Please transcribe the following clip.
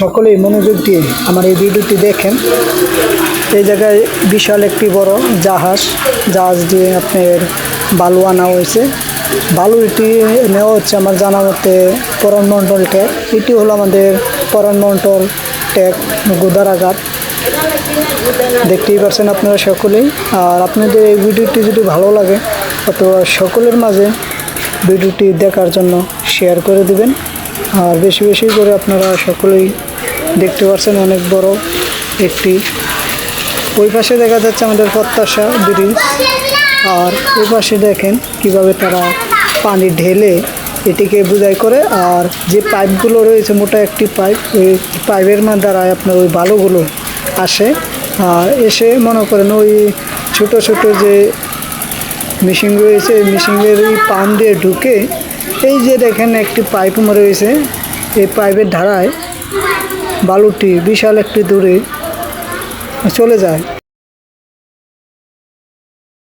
সকলেই মনোযোগ দিয়ে আমার এই ভিডিওটি দেখেন। এই জায়গায় বিশাল একটি বড় জাহাজ দিয়ে আপনার বালু আনা হয়েছে। বালু এটি নেওয়া হচ্ছে আমার জানা মতে পরাণ মণ্ডল ট্যাগ। এটি হলো আমাদের পরাণ মণ্ডল ট্যাগ গোদারাঘাট। দেখতেই পাচ্ছেন আপনারা সকলেই। আর আপনাদের এই ভিডিওটি যদি ভালো লাগে অথবা সকলের মাঝে ভিডিওটি দেখার জন্য শেয়ার করে দিবেন। আর বেশি বেশি করে আপনারা সকলেই দেখতে পাচ্ছেন অনেক বড় একটি। ওই পাশে দেখা যাচ্ছে আমাদের প্রত্যাশা ব্রিজ। আর ওই পাশে দেখেন কিভাবে তারা পানি ঢেলে এটিকে বোঝাই করে। আর যে পাইপগুলো রয়েছে মোটা একটি পাইপ, ওই পাইপের দ্বারায় আপনার ওই বালুগুলো আসে। আর এসে মনে করেন ওই ছোট ছোট যে মেশিন রয়েছে এই মেশিনের এই পাম্প দিয়ে ঢুকে এই যে দেখেন একটি পাইপ রয়েছে, এই পাইপের ধারায় বালুটি বিশাল একটি দূরে চলে যায়।